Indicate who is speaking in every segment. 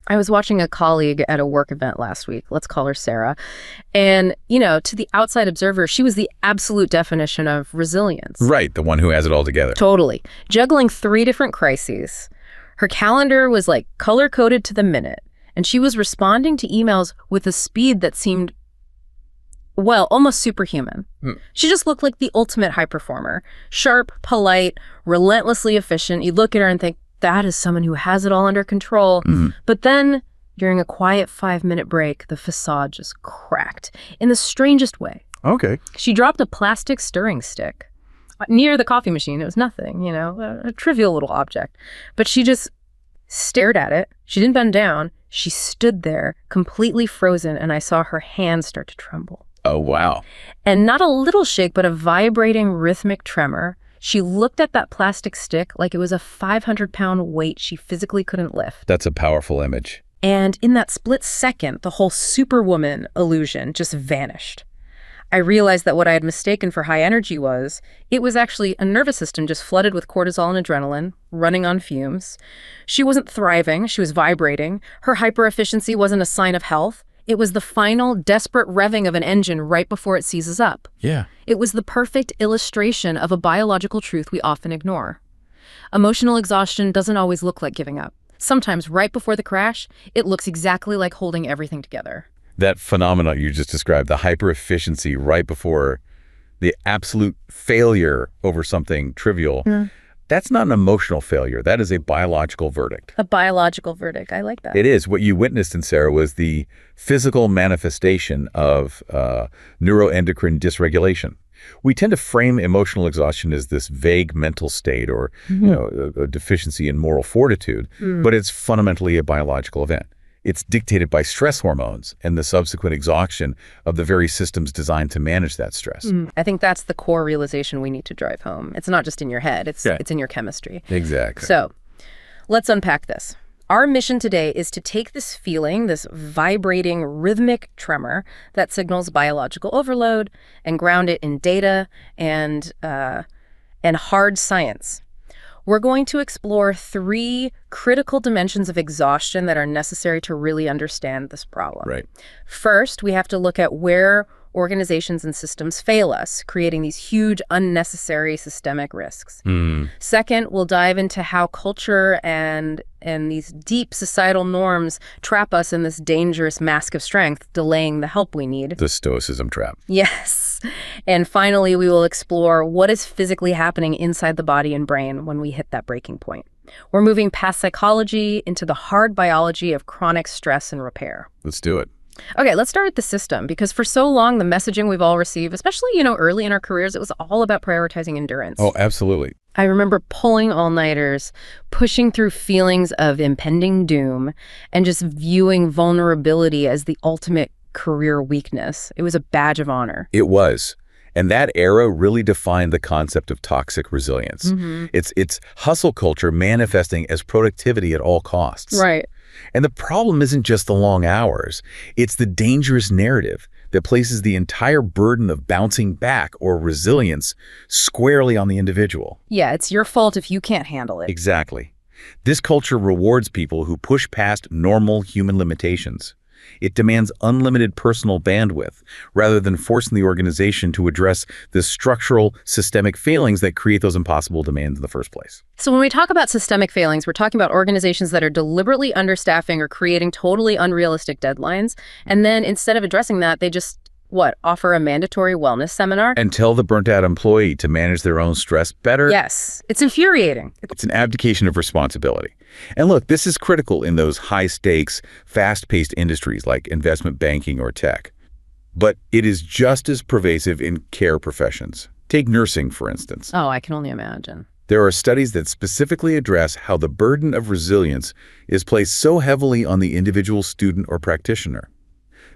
Speaker 1: I was watching a colleague at a work event last week. Let's call her Sarah. And, you know, to the outside observer, she was the absolute definition of resilience.
Speaker 2: Right, the one who has it all together.
Speaker 1: Totally. Juggling 3 different crises. Her calendar was like color-coded to the minute. And she was responding to emails with a speed that seemed, well, almost superhuman. She just looked like the ultimate high performer. Sharp, polite, relentlessly efficient. You'd look at her and think, that is someone who has it all under control. But then, during a quiet 5-minute break, the facade just cracked in the strangest way.
Speaker 2: Okay.
Speaker 1: She dropped a plastic stirring stick near the coffee machine. It was nothing, you know, a trivial little object. But she just stared at it. She didn't bend down. She stood there, completely frozen, and I saw her hands start to tremble.
Speaker 2: Oh, wow.
Speaker 1: And not a little shake, but a vibrating rhythmic tremor. She looked at that plastic stick like it was a 500-pound weight she physically couldn't lift.
Speaker 2: That's a powerful image.
Speaker 1: And in that split second, the whole superwoman illusion just vanished. I realized that what I had mistaken for high energy it was actually a nervous system just flooded with cortisol and adrenaline, running on fumes. She wasn't thriving, she was vibrating. Her hyper-efficiency wasn't a sign of health. It was the final, desperate revving of an engine right before it seizes up.
Speaker 2: Yeah.
Speaker 1: It was the perfect illustration of a biological truth we often ignore. Emotional exhaustion doesn't always look like giving up. Sometimes, right before the crash, it looks exactly like holding everything together.
Speaker 2: That phenomenon you just described, the hyper-efficiency right before the absolute failure over something trivial, that's not an emotional failure. That is a biological verdict.
Speaker 1: A biological verdict. I like that.
Speaker 2: It is. What you witnessed in Sarah was the physical manifestation of neuroendocrine dysregulation. We tend to frame emotional exhaustion as this vague mental state or you know, a deficiency in moral fortitude, but it's fundamentally a biological event. It's dictated by stress hormones and the subsequent exhaustion of the very systems designed to manage that stress.
Speaker 1: I think that's the core realization we need to drive home. It's not just in your head, it's in your chemistry.
Speaker 2: Exactly.
Speaker 1: So let's unpack this. Our mission today is to take this feeling, this vibrating rhythmic tremor that signals biological overload, and ground it in data and hard science. We're going to explore 3 critical dimensions of exhaustion that are necessary to really understand this problem.
Speaker 2: Right.
Speaker 1: First, we have to look at where organizations and systems fail us, creating these huge, unnecessary systemic risks. Second, we'll dive into how culture and these deep societal norms trap us in this dangerous mask of strength, delaying the help we need.
Speaker 2: The stoicism trap.
Speaker 1: Yes. And finally, we will explore what is physically happening inside the body and brain when we hit that breaking point. We're moving past psychology into the hard biology of chronic stress and repair.
Speaker 2: Let's do it.
Speaker 1: Okay, let's start with the system, because for so long, the messaging we've all received, especially, you know, early in our careers, it was all about prioritizing endurance.
Speaker 2: Oh, absolutely.
Speaker 1: I remember pulling all-nighters, pushing through feelings of impending doom, and just viewing vulnerability as the ultimate career weakness. It was a badge of honor.
Speaker 2: It was. And that era really defined the concept of toxic resilience. It's hustle culture manifesting as productivity at all costs.
Speaker 1: Right.
Speaker 2: And the problem isn't just the long hours. It's the dangerous narrative that places the entire burden of bouncing back or resilience squarely on the individual.
Speaker 1: Yeah, it's your fault if you can't handle it.
Speaker 2: Exactly. This culture rewards people who push past normal human limitations. It demands unlimited personal bandwidth rather than forcing the organization to address the structural systemic failings that create those impossible demands in the first place.
Speaker 1: So when we talk about systemic failings, we're talking about organizations that are deliberately understaffing or creating totally unrealistic deadlines. And then instead of addressing that, they just, offer a mandatory wellness seminar?
Speaker 2: And tell the burnt-out employee to manage their own stress better?
Speaker 1: Yes. It's infuriating.
Speaker 2: It's an abdication of responsibility. And look, this is critical in those high-stakes, fast-paced industries like investment banking or tech. But it is just as pervasive in care professions. Take nursing, for instance.
Speaker 1: Oh, I can only imagine.
Speaker 2: There are studies that specifically address how the burden of resilience is placed so heavily on the individual student or practitioner.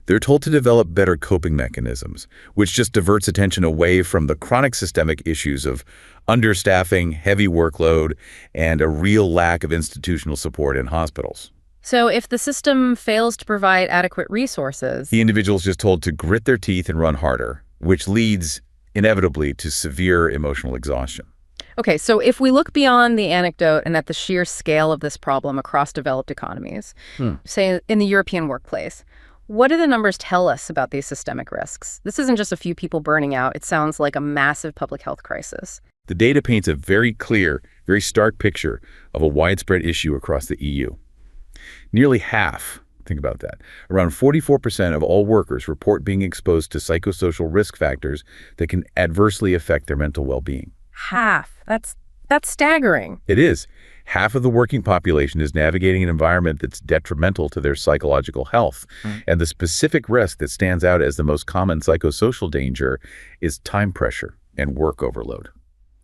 Speaker 2: They're told to develop better coping mechanisms, which just diverts attention away from the chronic systemic issues of understaffing, heavy workload, and a real lack of institutional support in hospitals.
Speaker 1: So if the system fails to provide adequate resources,
Speaker 2: The individual's just told to grit their teeth and run harder, which leads, inevitably, to severe emotional exhaustion.
Speaker 1: Okay, so if we look beyond the anecdote and at the sheer scale of this problem across developed economies, say in the European workplace, what do the numbers tell us about these systemic risks? This isn't just a few people burning out. It sounds like a massive public health crisis.
Speaker 2: The data paints a very clear, very stark picture of a widespread issue across the EU. Nearly half, think about that, around 44% of all workers report being exposed to psychosocial risk factors that can adversely affect their mental well-being.
Speaker 1: Half. That's staggering.
Speaker 2: It is. Half of the working population is navigating an environment that's detrimental to their psychological health. And the specific risk that stands out as the most common psychosocial danger is time pressure and work overload.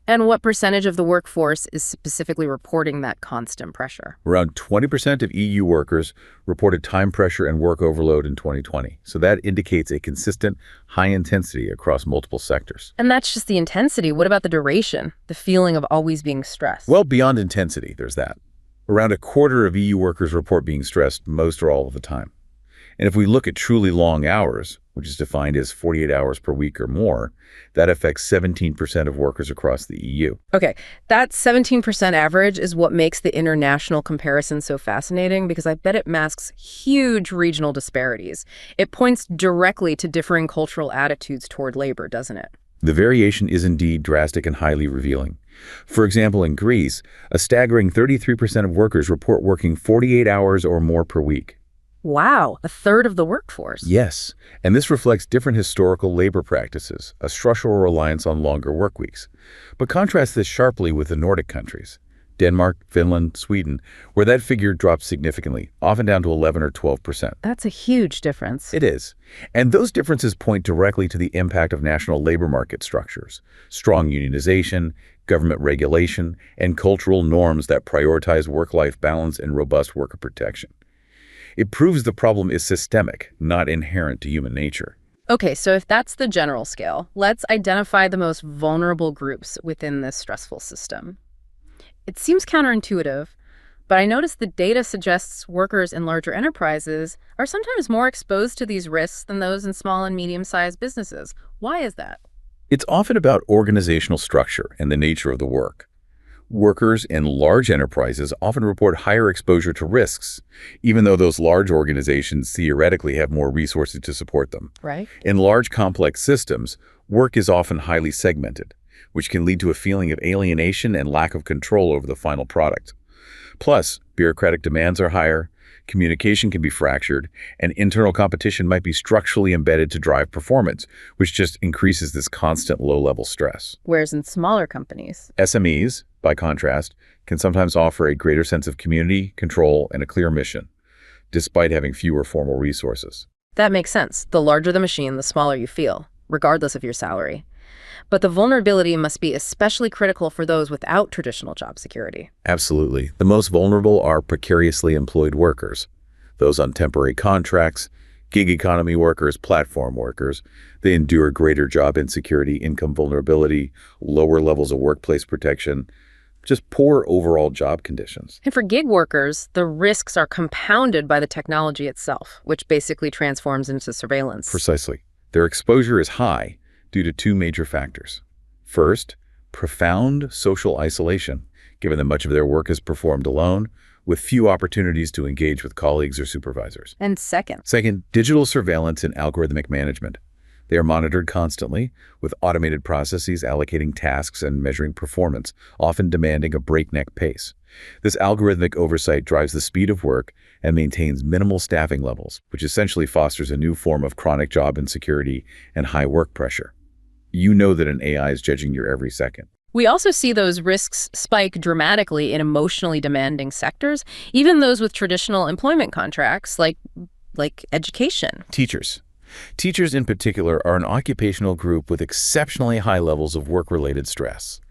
Speaker 1: And what percentage of the workforce is specifically reporting that constant pressure?
Speaker 2: Around 20% of EU workers reported time pressure and work overload in 2020. So that indicates a consistent high intensity across multiple sectors.
Speaker 1: And that's just the intensity. What about the duration? The feeling of always being stressed?
Speaker 2: Well, beyond intensity, there's that. Around a quarter of EU workers report being stressed most or all of the time. And if we look at truly long hours, which is defined as 48 hours per week or more, that affects 17% of workers across the EU.
Speaker 1: Okay, that 17% average is what makes the international comparison so fascinating, because I bet it masks huge regional disparities. It points directly to differing cultural attitudes toward labor, doesn't it?
Speaker 2: The variation is indeed drastic and highly revealing. For example, in Greece, a staggering 33% of workers report working 48 hours or more per week.
Speaker 1: Wow, a third of the workforce.
Speaker 2: Yes, and this reflects different historical labor practices, a structural reliance on longer work weeks. But contrast this sharply with the Nordic countries, Denmark, Finland, Sweden, where that figure drops significantly, often down to 11 or 12%.
Speaker 1: That's a huge difference.
Speaker 2: It is. And those differences point directly to the impact of national labor market structures, strong unionization, government regulation, and cultural norms that prioritize work-life balance and robust worker protection. It proves the problem is systemic, not inherent to human nature.
Speaker 1: Okay, so if that's the general scale, let's identify the most vulnerable groups within this stressful system. It seems counterintuitive, but I noticed the data suggests workers in larger enterprises are sometimes more exposed to these risks than those in small and medium-sized businesses. Why is that?
Speaker 2: It's often about organizational structure and the nature of the work. Workers in large enterprises often report higher exposure to risks, even though those large organizations theoretically have more resources to support them.
Speaker 1: Right.
Speaker 2: In large, complex systems, work is often highly segmented, which can lead to a feeling of alienation and lack of control over the final product. Plus, bureaucratic demands are higher, communication can be fractured, and internal competition might be structurally embedded to drive performance, which just increases this constant low-level stress.
Speaker 1: Whereas in smaller companies,
Speaker 2: SMEs, by contrast, can sometimes offer a greater sense of community, control, and a clear mission, despite having fewer formal resources.
Speaker 1: that makes sense. The larger the machine, the smaller you feel, regardless of your salary. But the vulnerability must be especially critical for those without traditional job security.
Speaker 2: Absolutely. The most vulnerable are precariously employed workers, those on temporary contracts, gig economy workers, platform workers. They endure greater job insecurity, income vulnerability, lower levels of workplace protection, just poor overall job conditions.
Speaker 1: And for gig workers, the risks are compounded by the technology itself, which basically transforms into surveillance.
Speaker 2: Precisely. Their exposure is high due to two major factors. First, profound social isolation, given that much of their work is performed alone, with few opportunities to engage with colleagues or supervisors.
Speaker 1: And second,
Speaker 2: digital surveillance and algorithmic management. They are monitored constantly, with automated processes allocating tasks and measuring performance, often demanding a breakneck pace. This algorithmic oversight drives the speed of work and maintains minimal staffing levels, which essentially fosters a new form of chronic job insecurity and high work pressure. You know that an AI is judging your every second.
Speaker 1: we also see those risks spike dramatically in emotionally demanding sectors, even those with traditional employment contracts, like education.
Speaker 2: Teachers in particular are an occupational group with exceptionally high levels of work-related stress.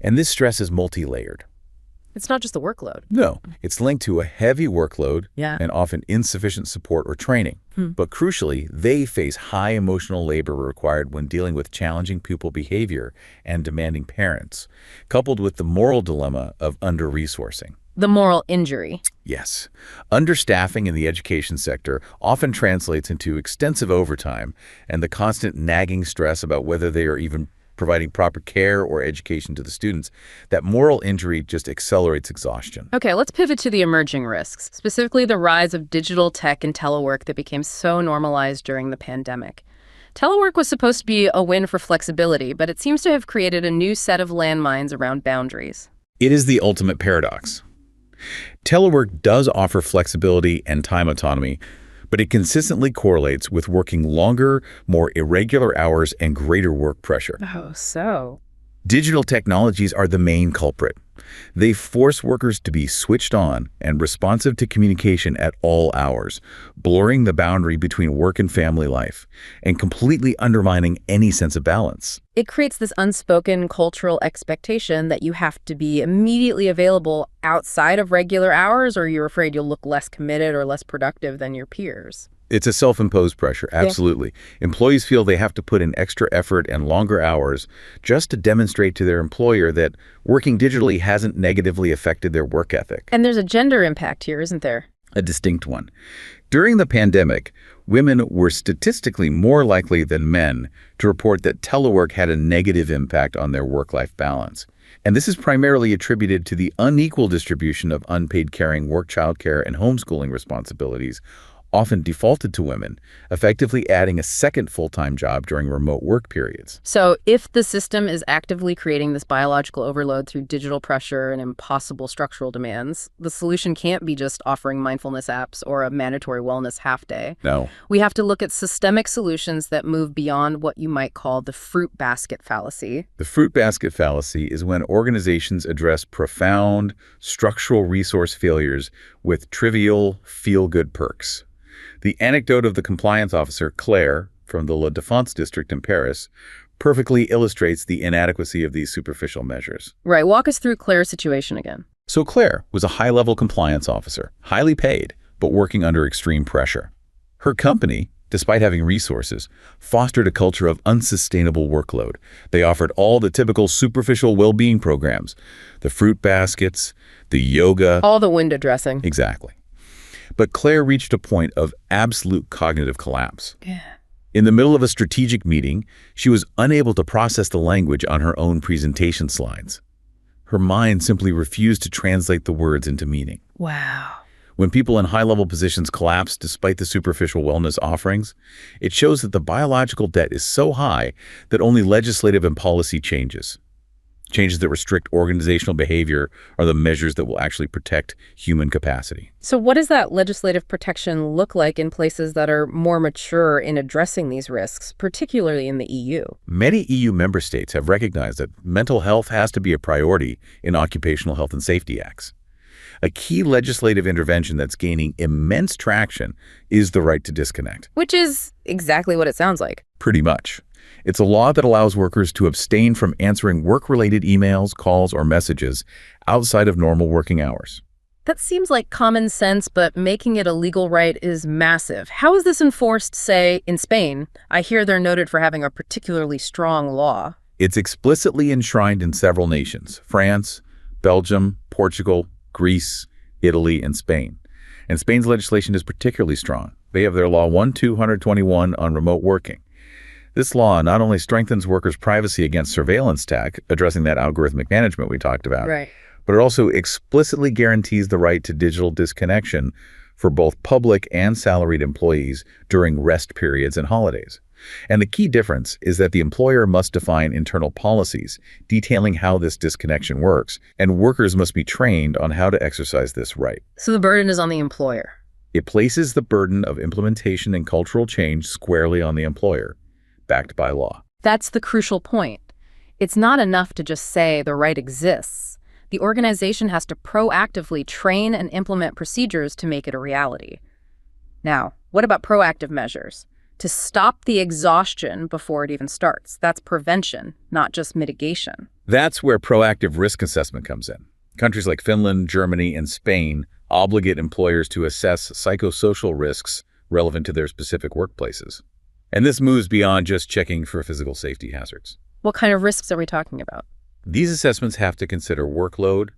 Speaker 2: And this stress is multi-layered.
Speaker 1: It's not just the workload.
Speaker 2: No, it's linked to a heavy workload and often insufficient support or training. But crucially, they face high emotional labor required when dealing with challenging pupil behavior and demanding parents, coupled with the moral dilemma of under-resourcing.
Speaker 1: The moral injury.
Speaker 2: Yes. Understaffing in the education sector often translates into extensive overtime and the constant nagging stress about whether they are even providing proper care or education to the students, that moral injury just accelerates exhaustion.
Speaker 1: Okay, let's pivot to the emerging risks, specifically the rise of digital tech and telework that became so normalized during the pandemic. Telework was supposed to be a win for flexibility, but it seems to have created a new set of landmines around boundaries.
Speaker 2: It is the ultimate paradox. Telework does offer flexibility and time autonomy, but it consistently correlates with working longer, more irregular hours and greater work pressure.
Speaker 1: Oh, so?
Speaker 2: Digital technologies are the main culprit. They force workers to be switched on and responsive to communication at all hours, blurring the boundary between work and family life, and completely undermining any sense of balance.
Speaker 1: It creates this unspoken cultural expectation that you have to be immediately available outside of regular hours, or you're afraid you'll look less committed or less productive than your peers.
Speaker 2: It's a self-imposed pressure, absolutely. Yeah. Employees feel they have to put in extra effort and longer hours just to demonstrate to their employer that working digitally hasn't negatively affected their work ethic.
Speaker 1: And there's a gender impact here, isn't there?
Speaker 2: A distinct one. During the pandemic, women were statistically more likely than men to report that telework had a negative impact on their work-life balance. And this is primarily attributed to the unequal distribution of unpaid caring, work, childcare, and homeschooling responsibilities, often defaulted to women, effectively adding a second full-time job during remote work periods.
Speaker 1: So if the system is actively creating this biological overload through digital pressure and impossible structural demands, the solution can't be just offering mindfulness apps or a mandatory wellness half-day.
Speaker 2: No.
Speaker 1: We have to look at systemic solutions that move beyond what you might call the fruit basket fallacy.
Speaker 2: The fruit basket fallacy is when organizations address profound structural resource failures with trivial, feel-good perks. The anecdote of the compliance officer, Claire, from the La Défense district in Paris, perfectly illustrates the inadequacy of these superficial measures.
Speaker 1: Right. Walk us through Claire's situation again.
Speaker 2: So Claire was a high-level compliance officer, highly paid, but working under extreme pressure. Her company, despite having resources, fostered a culture of unsustainable workload. They offered all the typical superficial well-being programs, the fruit baskets, the yoga.
Speaker 1: All the window dressing.
Speaker 2: Exactly. But Claire reached a point of absolute cognitive collapse.
Speaker 1: Yeah.
Speaker 2: In the middle of a strategic meeting, she was unable to process the language on her own presentation slides. Her mind simply refused to translate the words into meaning.
Speaker 1: Wow.
Speaker 2: When people in high-level positions collapse despite the superficial wellness offerings, it shows that the biological debt is so high that only legislative and policy changes that restrict organizational behavior are the measures that will actually protect human capacity.
Speaker 1: So what does that legislative protection look like in places that are more mature in addressing these risks, particularly in the EU?
Speaker 2: Many EU member states have recognized that mental health has to be a priority in occupational health and safety acts. A key legislative intervention that's gaining immense traction is the right to disconnect.
Speaker 1: Which is exactly what it sounds like.
Speaker 2: Pretty much. It's a law that allows workers to abstain from answering work-related emails, calls, or messages outside of normal working hours.
Speaker 1: That seems like common sense, but making it a legal right is massive. How is this enforced, say, in Spain? I hear they're noted for having a particularly strong law.
Speaker 2: It's explicitly enshrined in several nations: France, Belgium, Portugal, Greece, Italy, and Spain. And Spain's legislation is particularly strong. They have their Law 1-221 on remote working. This law not only strengthens workers' privacy against surveillance tech, addressing that algorithmic management we talked about,
Speaker 1: right,
Speaker 2: but it also explicitly guarantees the right to digital disconnection for both public and salaried employees during rest periods and holidays. And the key difference is that the employer must define internal policies detailing how this disconnection works, and workers must be trained on how to exercise this right.
Speaker 1: So the burden is on the employer.
Speaker 2: It places the burden of implementation and cultural change squarely on the employer, backed by law.
Speaker 1: That's the crucial point. It's not enough to just say the right exists. The organization has to proactively train and implement procedures to make it a reality. Now, what about proactive measures? To stop the exhaustion before it even starts. That's prevention, not just mitigation.
Speaker 2: That's where proactive risk assessment comes in. Countries like Finland, Germany, and Spain obligate employers to assess psychosocial risks relevant to their specific workplaces. And this moves beyond just checking for physical safety hazards.
Speaker 1: What kind of risks are we talking about?
Speaker 2: These assessments have to consider workload,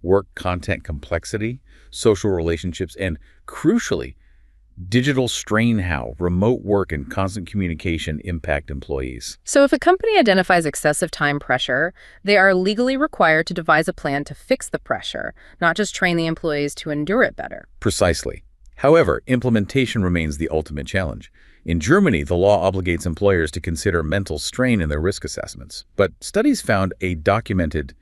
Speaker 2: work content complexity, social relationships, and, crucially, digital strain, how remote work and constant communication impact employees.
Speaker 1: So if a company identifies excessive time pressure, they are legally required to devise a plan to fix the pressure, not just train the employees to endure it better.
Speaker 2: Precisely. However, implementation remains the ultimate challenge. In Germany, the law obligates employers to consider mental strain in their risk assessments. But studies found a documented,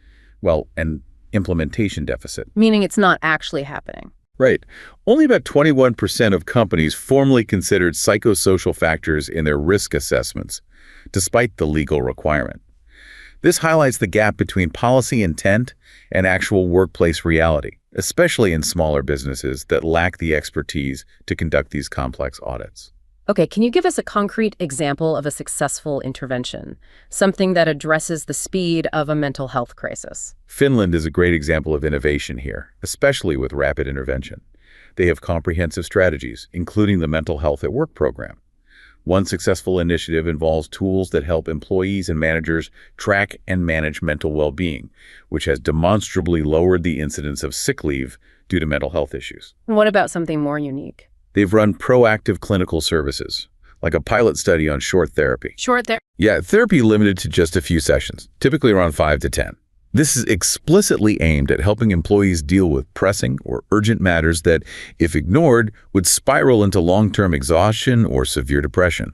Speaker 2: an implementation deficit.
Speaker 1: Meaning it's not actually happening.
Speaker 2: Right. Only about 21% of companies formally considered psychosocial factors in their risk assessments, despite the legal requirement. This highlights the gap between policy intent and actual workplace reality, especially in smaller businesses that lack the expertise to conduct these complex audits.
Speaker 1: Okay, can you give us a concrete example of a successful intervention, something that addresses the speed of a mental health crisis?
Speaker 2: Finland is a great example of innovation here, especially with rapid intervention. They have comprehensive strategies, including the Mental Health at Work program. One successful initiative involves tools that help employees and managers track and manage mental well-being, which has demonstrably lowered the incidence of sick leave due to mental health issues.
Speaker 1: What about something more unique?
Speaker 2: They've run proactive clinical services, like a pilot study on short therapy. Yeah, therapy limited to just a few sessions, typically around 5 to 10. This is explicitly aimed at helping employees deal with pressing or urgent matters that, if ignored, would spiral into long-term exhaustion or severe depression.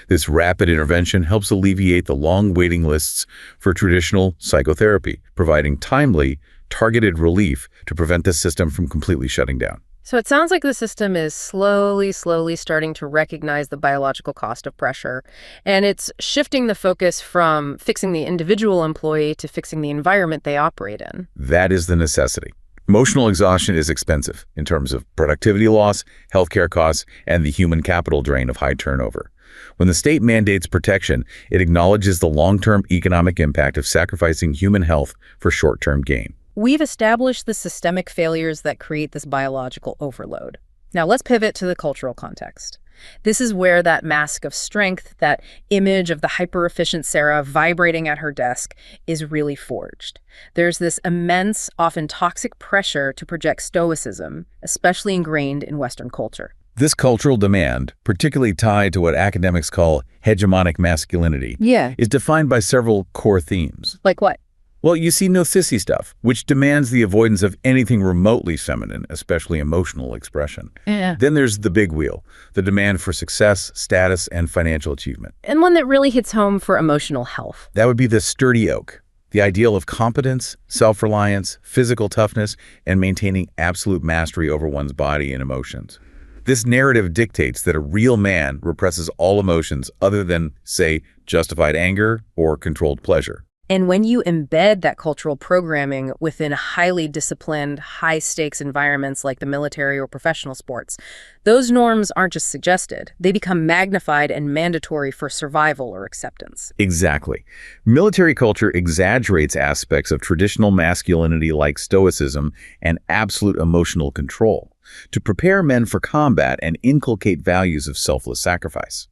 Speaker 2: This rapid intervention helps alleviate the long waiting lists for traditional psychotherapy, providing timely, targeted relief to prevent the system from completely shutting down.
Speaker 1: So it sounds like the system is slowly starting to recognize the biological cost of pressure, and it's shifting the focus from fixing the individual employee to fixing the environment they operate in.
Speaker 2: That is the necessity. Emotional exhaustion is expensive in terms of productivity loss, healthcare costs, and the human capital drain of high turnover. When the state mandates protection, it acknowledges the long-term economic impact of sacrificing human health for short-term gain.
Speaker 1: We've established the systemic failures that create this biological overload. Now let's pivot to the cultural context. This is where that mask of strength, that image of the hyper-efficient Sarah vibrating at her desk, is really forged. There's this immense, often toxic pressure to project stoicism, especially ingrained in Western culture.
Speaker 2: This cultural demand, particularly tied to what academics call hegemonic masculinity, is defined by several core themes.
Speaker 1: Like what?
Speaker 2: Well, you see no sissy stuff, which demands the avoidance of anything remotely feminine, especially emotional expression. Then there's the big wheel, the demand for success, status, and financial achievement.
Speaker 1: And one that really hits home for emotional health.
Speaker 2: That would be the sturdy oak, the ideal of competence, self-reliance, physical toughness, and maintaining absolute mastery over one's body and emotions. This narrative dictates that a real man represses all emotions other than, say, justified anger or controlled pleasure.
Speaker 1: And when you embed that cultural programming within highly disciplined, high-stakes environments like the military or professional sports, those norms aren't just suggested. They become magnified and mandatory for survival or acceptance.
Speaker 2: Exactly. Military culture exaggerates aspects of traditional masculinity like stoicism and absolute emotional control to prepare men for combat and inculcate values of selfless sacrifice.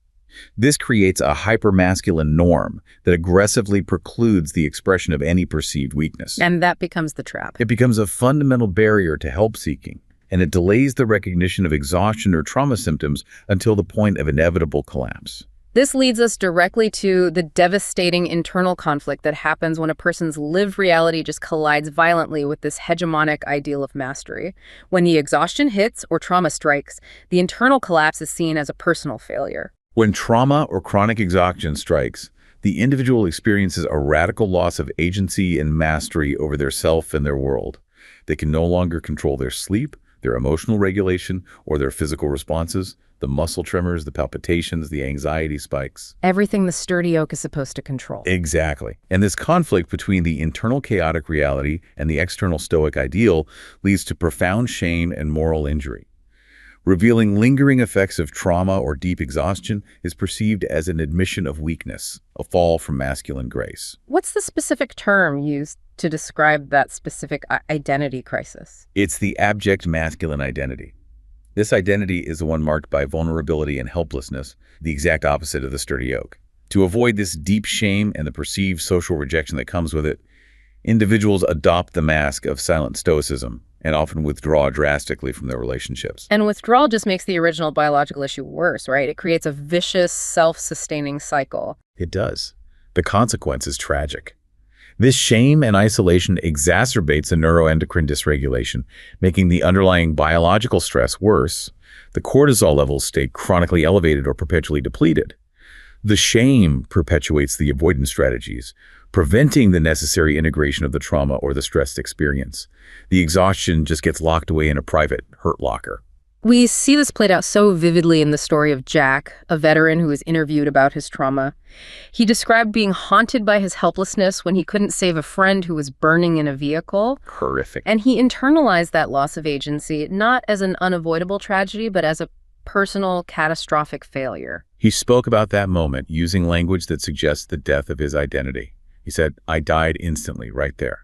Speaker 2: This creates a hypermasculine norm that aggressively precludes the expression of any perceived weakness.
Speaker 1: And that becomes the trap.
Speaker 2: It becomes a fundamental barrier to help-seeking, and it delays the recognition of exhaustion or trauma symptoms until the point of inevitable collapse.
Speaker 1: This leads us directly to the devastating internal conflict that happens when a person's lived reality just collides violently with this hegemonic ideal of mastery. When the exhaustion hits or trauma strikes, the internal collapse is seen as a personal failure.
Speaker 2: When trauma or chronic exhaustion strikes, the individual experiences a radical loss of agency and mastery over their self and their world. They can no longer control their sleep, their emotional regulation, or their physical responses, the muscle tremors, the palpitations, the anxiety spikes.
Speaker 1: Everything the sturdy oak is supposed to control.
Speaker 2: Exactly. And this conflict between the internal chaotic reality and the external stoic ideal leads to profound shame and moral injury. Revealing lingering effects of trauma or deep exhaustion is perceived as an admission of weakness, a fall from masculine grace.
Speaker 1: What's the specific term used to describe that specific identity crisis?
Speaker 2: It's the abject masculine identity. This identity is the one marked by vulnerability and helplessness, the exact opposite of the sturdy oak. To avoid this deep shame and the perceived social rejection that comes with it, individuals adopt the mask of silent stoicism and often withdraw drastically from their relationships.
Speaker 1: And withdrawal just makes the original biological issue worse, right? It creates a vicious, self-sustaining cycle.
Speaker 2: It does. The consequence is tragic. This shame and isolation exacerbates the neuroendocrine dysregulation, making the underlying biological stress worse. The cortisol levels stay chronically elevated or perpetually depleted. The shame perpetuates the avoidance strategies, preventing the necessary integration of the trauma or the stressed experience. The exhaustion just gets locked away in a private hurt locker.
Speaker 1: We see this played out so vividly in the story of Jack, a veteran who was interviewed about his trauma. He described being haunted by his helplessness when he couldn't save a friend who was burning in a vehicle.
Speaker 2: Horrific.
Speaker 1: And he internalized that loss of agency not as an unavoidable tragedy, but as a personal, catastrophic failure.
Speaker 2: He spoke about that moment using language that suggests the death of his identity. He said, "I died instantly right there."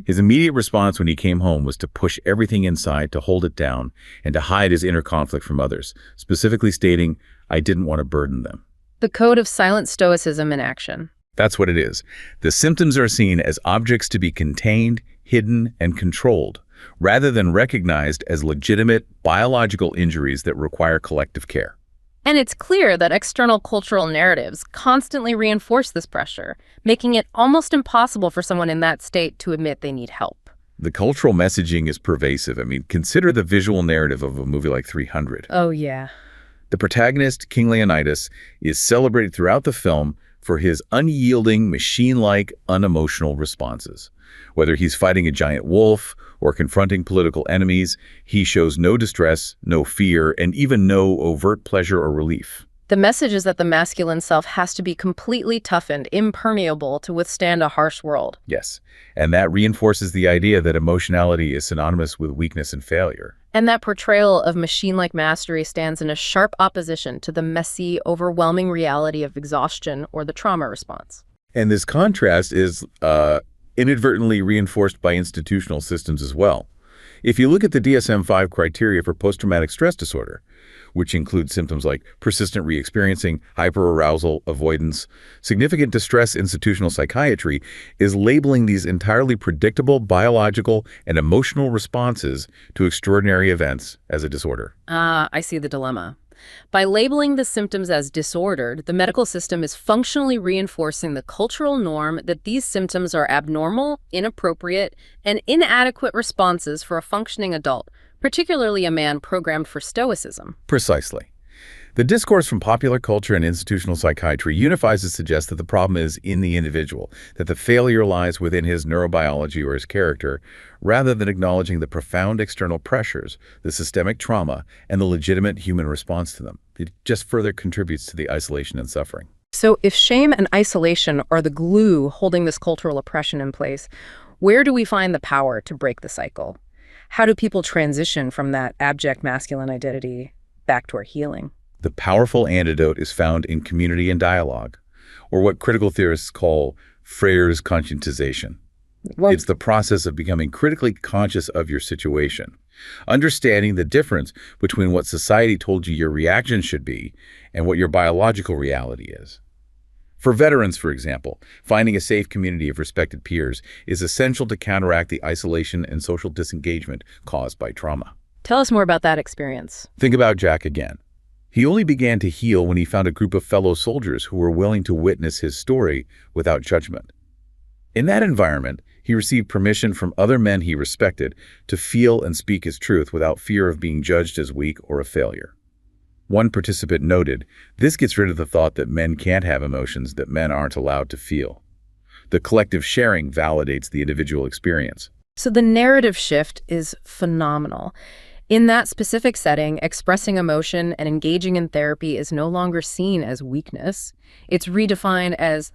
Speaker 2: His immediate response when he came home was to push everything inside, to hold it down, and to hide his inner conflict from others, specifically stating, "I didn't want to burden them."
Speaker 1: The code of silent stoicism in action.
Speaker 2: That's what it is. The symptoms are seen as objects to be contained, hidden, and controlled, rather than recognized as legitimate biological injuries that require collective care.
Speaker 1: And it's clear that external cultural narratives constantly reinforce this pressure, making it almost impossible for someone in that state to admit they need help.
Speaker 2: The cultural messaging is pervasive. I mean, consider the visual narrative of a movie like 300.
Speaker 1: Oh, yeah.
Speaker 2: The protagonist, King Leonidas, is celebrated throughout the film for his unyielding, machine-like, unemotional responses. Whether he's fighting a giant wolf or confronting political enemies, he shows no distress, no fear, and even no overt pleasure or relief.
Speaker 1: The message is that the masculine self has to be completely toughened, impermeable to withstand a harsh world.
Speaker 2: Yes, and that reinforces the idea that emotionality is synonymous with weakness and failure.
Speaker 1: And that portrayal of machine-like mastery stands in a sharp opposition to the messy, overwhelming reality of exhaustion or the trauma response.
Speaker 2: And this contrast is inadvertently reinforced by institutional systems as well. If you look at the DSM-5 criteria for post-traumatic stress disorder, which includes symptoms like persistent re-experiencing, hyperarousal, avoidance, significant distress, institutional psychiatry is labeling these entirely predictable biological and emotional responses to extraordinary events as a disorder.
Speaker 1: I see the dilemma. By labeling the symptoms as disordered, the medical system is functionally reinforcing the cultural norm that these symptoms are abnormal, inappropriate, and inadequate responses for a functioning adult, particularly a man programmed for stoicism.
Speaker 2: Precisely. The discourse from popular culture and institutional psychiatry unifies to suggest that the problem is in the individual, that the failure lies within his neurobiology or his character, rather than acknowledging the profound external pressures, the systemic trauma, and the legitimate human response to them. It just further contributes to the isolation and suffering.
Speaker 1: So if shame and isolation are the glue holding this cultural oppression in place, where do we find the power to break the cycle? How do people transition from that abject masculine identity back toward healing?
Speaker 2: The powerful antidote is found in community and dialogue, or what critical theorists call Freyr's conscientization. It's the process of becoming critically conscious of your situation, understanding the difference between what society told you your reaction should be and what your biological reality is. For veterans, for example, finding a safe community of respected peers is essential to counteract the isolation and social disengagement caused by trauma.
Speaker 1: Tell us more about that experience.
Speaker 2: Think about Jack again. He only began to heal when he found a group of fellow soldiers who were willing to witness his story without judgment. In that environment, he received permission from other men he respected to feel and speak his truth without fear of being judged as weak or a failure. One participant noted, "This gets rid of the thought that men can't have emotions that men aren't allowed to feel." The collective sharing validates the individual experience.
Speaker 1: So the narrative shift is phenomenal. In that specific setting, expressing emotion and engaging in therapy is no longer seen as weakness. It's redefined as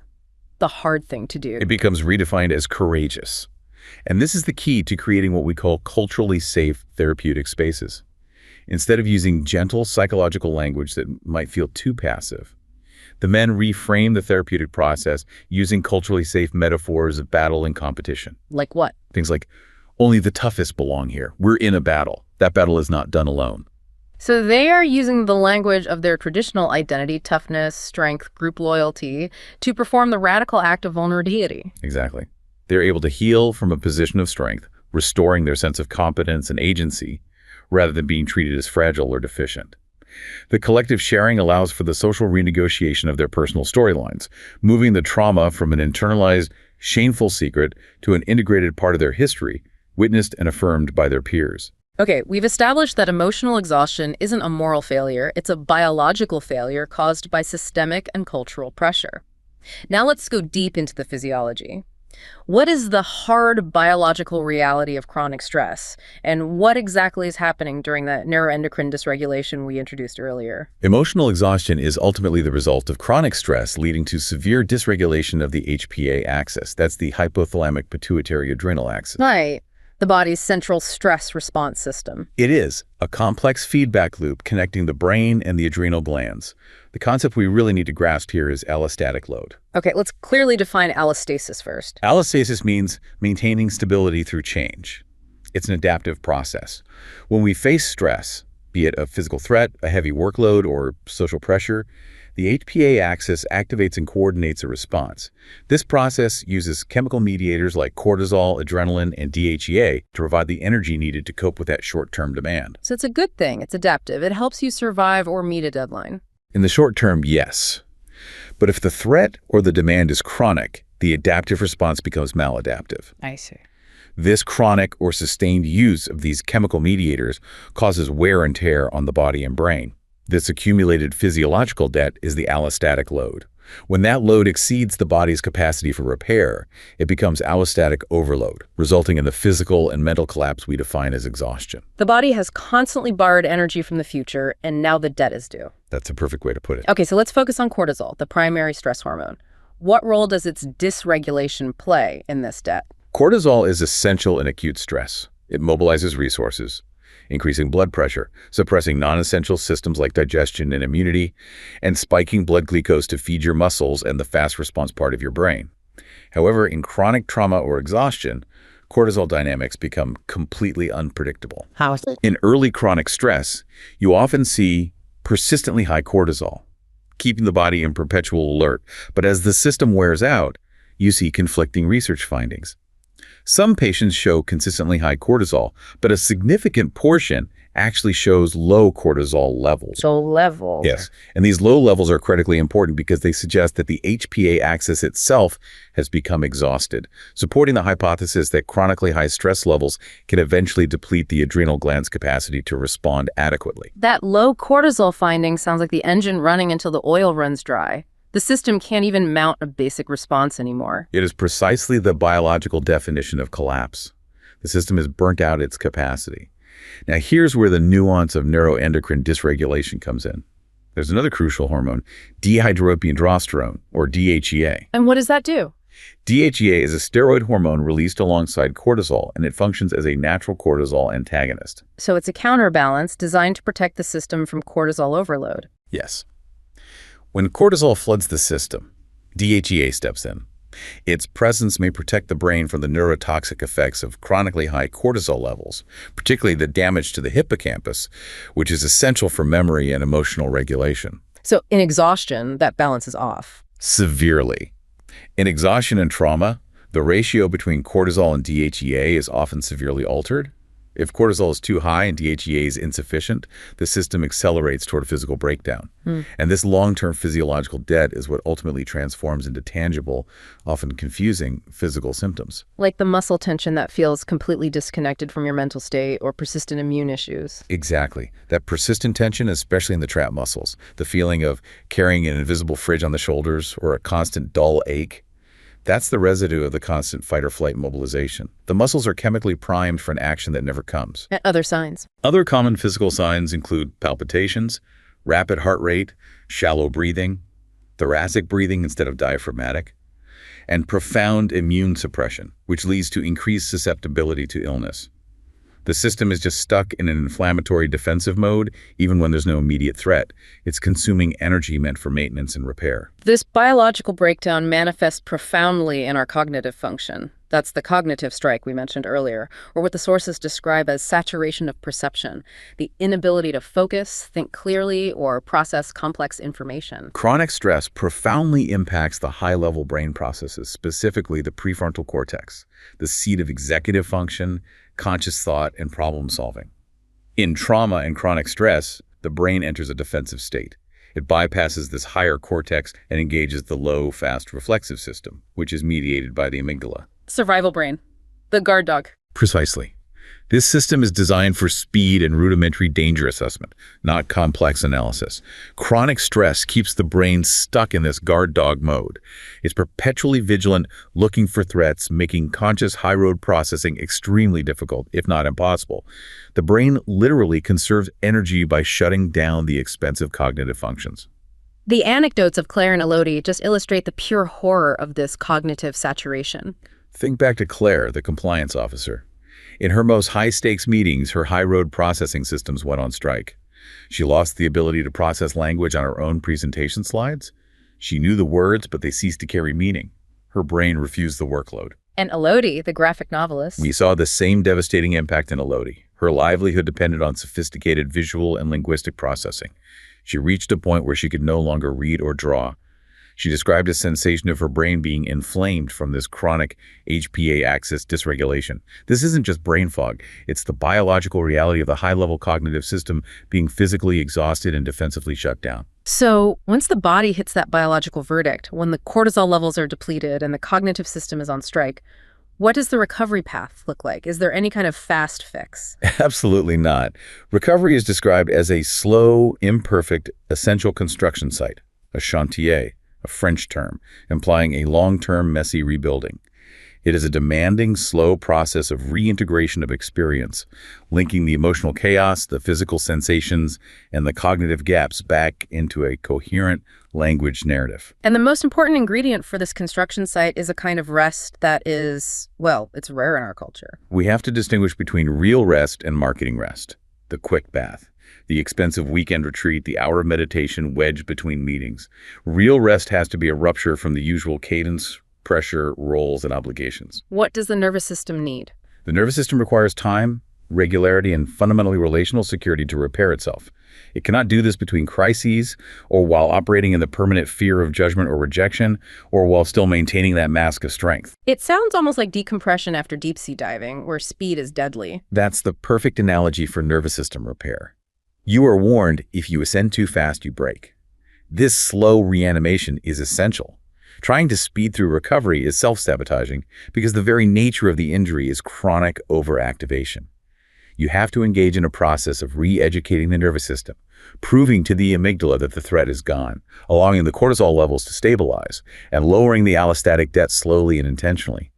Speaker 1: the hard thing to do.
Speaker 2: It becomes redefined as courageous. And this is the key to creating what we call culturally safe therapeutic spaces. Instead of using gentle psychological language that might feel too passive, the men reframe the therapeutic process using culturally safe metaphors of battle and competition.
Speaker 1: Like what?
Speaker 2: Things like, only the toughest belong here. We're in a battle. That battle is not done alone.
Speaker 1: So they are using the language of their traditional identity, toughness, strength, group loyalty, to perform the radical act of vulnerability.
Speaker 2: Exactly. They're able to heal from a position of strength, restoring their sense of competence and agency, rather than being treated as fragile or deficient. The collective sharing allows for the social renegotiation of their personal storylines, moving the trauma from an internalized, shameful secret to an integrated part of their history, witnessed and affirmed by their peers.
Speaker 1: Okay, we've established that emotional exhaustion isn't a moral failure, it's a biological failure caused by systemic and cultural pressure. Now let's go deep into the physiology. What is the hard biological reality of chronic stress, and what exactly is happening during that neuroendocrine dysregulation we introduced earlier?
Speaker 2: Emotional exhaustion is ultimately the result of chronic stress leading to severe dysregulation of the HPA axis. That's the hypothalamic pituitary adrenal axis.
Speaker 1: Right. The body's central stress response system.
Speaker 2: It is a complex feedback loop connecting the brain and the adrenal glands. The concept we really need to grasp here is allostatic load.
Speaker 1: Okay, let's clearly define allostasis first.
Speaker 2: Allostasis means maintaining stability through change. It's an adaptive process. When we face stress, be it a physical threat, a heavy workload, or social pressure, the HPA axis activates and coordinates a response. This process uses chemical mediators like cortisol, adrenaline, and DHEA to provide the energy needed to cope with that short-term demand.
Speaker 1: So it's a good thing. It's adaptive. It helps you survive or meet a deadline.
Speaker 2: In the short term, yes. But if the threat or the demand is chronic, the adaptive response becomes maladaptive.
Speaker 1: I see.
Speaker 2: This chronic or sustained use of these chemical mediators causes wear and tear on the body and brain. This accumulated physiological debt is the allostatic load. When that load exceeds the body's capacity for repair, it becomes allostatic overload, resulting in the physical and mental collapse we define as exhaustion.
Speaker 1: The body has constantly borrowed energy from the future, and now the debt is due.
Speaker 2: That's a perfect way to put it.
Speaker 1: Okay, so let's focus on cortisol, the primary stress hormone. What role does its dysregulation play in this debt?
Speaker 2: Cortisol is essential in acute stress. It mobilizes resources, increasing blood pressure, suppressing non-essential systems like digestion and immunity, and spiking blood glucose to feed your muscles and the fast response part of your brain. However, in chronic trauma or exhaustion, cortisol dynamics become completely unpredictable.
Speaker 1: How is it?
Speaker 2: In early chronic stress, you often see persistently high cortisol, keeping the body in perpetual alert. But as the system wears out, you see conflicting research findings. Some patients show consistently high cortisol, but a significant portion actually shows low cortisol levels.
Speaker 1: So levels.
Speaker 2: Yes, and these low levels are critically important because they suggest that the HPA axis itself has become exhausted, supporting the hypothesis that chronically high stress levels can eventually deplete the adrenal gland's capacity to respond adequately.
Speaker 1: That low cortisol finding sounds like the engine running until the oil runs dry. The system can't even mount a basic response anymore.
Speaker 2: It is precisely the biological definition of collapse. The system has burnt out its capacity. Now here's where the nuance of neuroendocrine dysregulation comes in. There's another crucial hormone, dihydroepiandrosterone, or DHEA.
Speaker 1: And what does that do?
Speaker 2: DHEA is a steroid hormone released alongside cortisol, and it functions as a natural cortisol antagonist.
Speaker 1: So it's a counterbalance designed to protect the system from cortisol overload.
Speaker 2: Yes. When cortisol floods the system, DHEA steps in. Its presence may protect the brain from the neurotoxic effects of chronically high cortisol levels, particularly the damage to the hippocampus, which is essential for memory and emotional regulation.
Speaker 1: So in exhaustion, that balance is off.
Speaker 2: Severely. In exhaustion and trauma, the ratio between cortisol and DHEA is often severely altered. If cortisol is too high and DHEA is insufficient, the system accelerates toward physical breakdown. And this long-term physiological debt is what ultimately transforms into tangible, often confusing, physical symptoms.
Speaker 1: Like the muscle tension that feels completely disconnected from your mental state or persistent immune issues.
Speaker 2: Exactly. That persistent tension, especially in the trap muscles, the feeling of carrying an invisible fridge on the shoulders or a constant dull ache, that's the residue of the constant fight-or-flight mobilization. The muscles are chemically primed for an action that never comes.
Speaker 1: And other signs.
Speaker 2: Other common physical signs include palpitations, rapid heart rate, shallow breathing, thoracic breathing instead of diaphragmatic, and profound immune suppression, which leads to increased susceptibility to illness. The system is just stuck in an inflammatory defensive mode, even when there's no immediate threat. It's consuming energy meant for maintenance and repair.
Speaker 1: This biological breakdown manifests profoundly in our cognitive function. That's the cognitive strike we mentioned earlier, or what the sources describe as saturation of perception, the inability to focus, think clearly, or process complex information.
Speaker 2: Chronic stress profoundly impacts the high-level brain processes, specifically the prefrontal cortex, the seat of executive function, conscious thought, and problem solving. In trauma and chronic stress, the brain enters a defensive state. It bypasses this higher cortex and engages the low, fast reflexive system, which is mediated by the amygdala.
Speaker 1: Survival brain. The guard dog.
Speaker 2: Precisely. This system is designed for speed and rudimentary danger assessment, not complex analysis. Chronic stress keeps the brain stuck in this guard dog mode. It's perpetually vigilant, looking for threats, making conscious high-road processing extremely difficult, if not impossible. The brain literally conserves energy by shutting down the expensive cognitive functions.
Speaker 1: The anecdotes of Claire and Elodie just illustrate the pure horror of this cognitive saturation.
Speaker 2: Think back to Claire, the compliance officer. In her most high-stakes meetings, her high-road processing systems went on strike. She lost the ability to process language on her own presentation slides. She knew the words, but they ceased to carry meaning. Her brain refused the workload.
Speaker 1: And Elodie, the graphic novelist.
Speaker 2: We saw the same devastating impact in Elodie. Her livelihood depended on sophisticated visual and linguistic processing. She reached a point where she could no longer read or draw. She described a sensation of her brain being inflamed from this chronic HPA axis dysregulation. This isn't just brain fog. It's the biological reality of the high-level cognitive system being physically exhausted and defensively shut down.
Speaker 1: So once the body hits that biological verdict, when the cortisol levels are depleted and the cognitive system is on strike, what does the recovery path look like? Is there any kind of fast fix?
Speaker 2: Absolutely not. Recovery is described as a slow, imperfect, essential construction site, a chantier, a French term, implying a long-term, messy rebuilding. It is a demanding, slow process of reintegration of experience, linking the emotional chaos, the physical sensations, and the cognitive gaps back into a coherent language narrative.
Speaker 1: And the most important ingredient for this construction site is a kind of rest that is, well, it's rare in our culture.
Speaker 2: We have to distinguish between real rest and marketing rest, the quick bath, the expensive weekend retreat, the hour of meditation wedged between meetings. Real rest has to be a rupture from the usual cadence, pressure, roles, and obligations.
Speaker 1: What does the nervous system need?
Speaker 2: The nervous system requires time, regularity, and fundamentally relational security to repair itself. It cannot do this between crises, or while operating in the permanent fear of judgment or rejection, or while still maintaining that mask of strength.
Speaker 1: It sounds almost like decompression after deep-sea diving, where speed is deadly.
Speaker 2: That's the perfect analogy for nervous system repair. You are warned, if you ascend too fast, you break. This slow reanimation is essential. Trying to speed through recovery is self-sabotaging because the very nature of the injury is chronic overactivation. You have to engage in a process of re-educating the nervous system, proving to the amygdala that the threat is gone, allowing the cortisol levels to stabilize, and lowering the allostatic debt slowly and intentionally.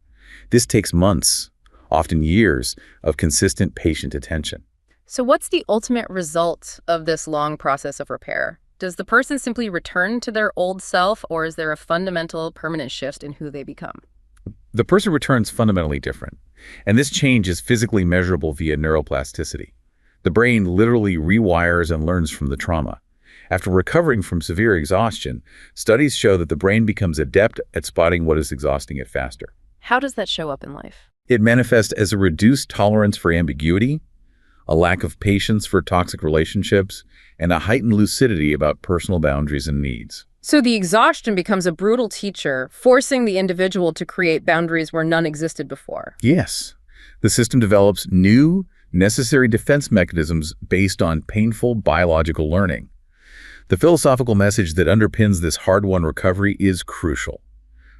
Speaker 2: This takes months, often years, of consistent patient attention.
Speaker 1: So what's the ultimate result of this long process of repair? Does the person simply return to their old self, or is there a fundamental, permanent shift in who they become?
Speaker 2: The person returns fundamentally different, and this change is physically measurable via neuroplasticity. The brain literally rewires and learns from the trauma. After recovering from severe exhaustion, studies show that the brain becomes adept at spotting what is exhausting it faster.
Speaker 1: How does that show up in life?
Speaker 2: It manifests as a reduced tolerance for ambiguity, a lack of patience for toxic relationships, and a heightened lucidity about personal boundaries and needs.
Speaker 1: So the exhaustion becomes a brutal teacher, forcing the individual to create boundaries where none existed before.
Speaker 2: Yes. The system develops new, necessary defense mechanisms based on painful biological learning. The philosophical message that underpins this hard-won recovery is crucial.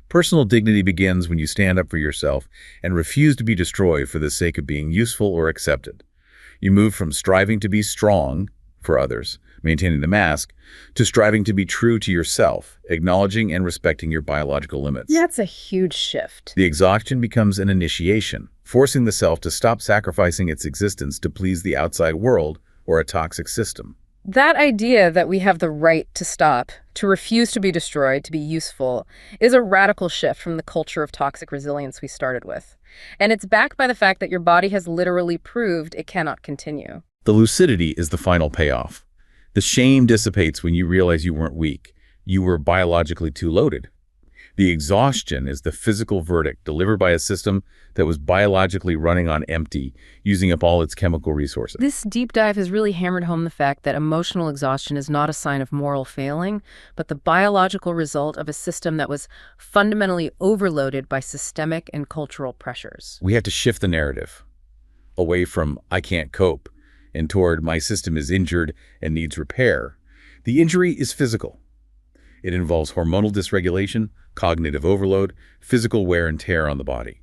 Speaker 2: Personal dignity begins when you stand up for yourself and refuse to be destroyed for the sake of being useful or accepted. You move from striving to be strong for others, maintaining the mask, to striving to be true to yourself, acknowledging and respecting your biological limits.
Speaker 1: That's a huge shift.
Speaker 2: The exhaustion becomes an initiation, forcing the self to stop sacrificing its existence to please the outside world or a toxic system.
Speaker 1: That idea that we have the right to stop, to refuse to be destroyed, to be useful, is a radical shift from the culture of toxic resilience we started with. And it's backed by the fact that your body has literally proved it cannot continue.
Speaker 2: The lucidity is the final payoff. The shame dissipates when you realize you weren't weak. You were biologically too loaded. The exhaustion is the physical verdict delivered by a system that was biologically running on empty, using up all its chemical resources.
Speaker 1: This deep dive has really hammered home the fact that emotional exhaustion is not a sign of moral failing, but the biological result of a system that was fundamentally overloaded by systemic and cultural pressures.
Speaker 2: We have to shift the narrative. away from "I can't cope" and toward "my system is injured and needs repair." The injury is physical. It involves hormonal dysregulation, cognitive overload, physical wear and tear on the body.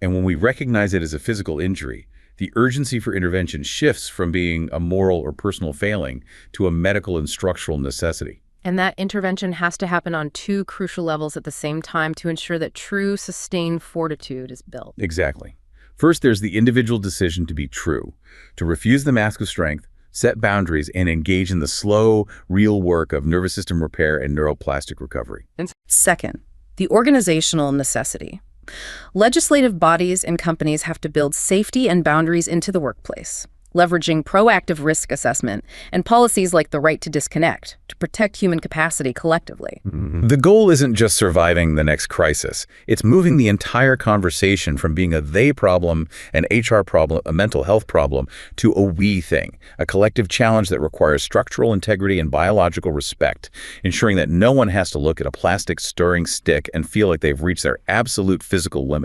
Speaker 2: And when we recognize it as a physical injury, the urgency for intervention shifts from being a moral or personal failing to a medical and structural necessity.
Speaker 1: And that intervention has to happen on two crucial levels at the same time to ensure that true, sustained fortitude is built.
Speaker 2: Exactly. First, there's the individual decision to be true, to refuse the mask of strength, set boundaries, and engage in the slow, real work of nervous system repair and neuroplastic recovery.
Speaker 1: Second, the organizational necessity. Legislative bodies and companies have to build safety and boundaries into the workplace, leveraging proactive risk assessment and policies like the right to disconnect to protect human capacity collectively.
Speaker 2: The goal isn't just surviving the next crisis. It's moving the entire conversation from being a they problem, an HR problem, a mental health problem, to a we thing, a collective challenge that requires structural integrity and biological respect, ensuring that no one has to look at a plastic stirring stick and feel like they've reached their absolute physical limit.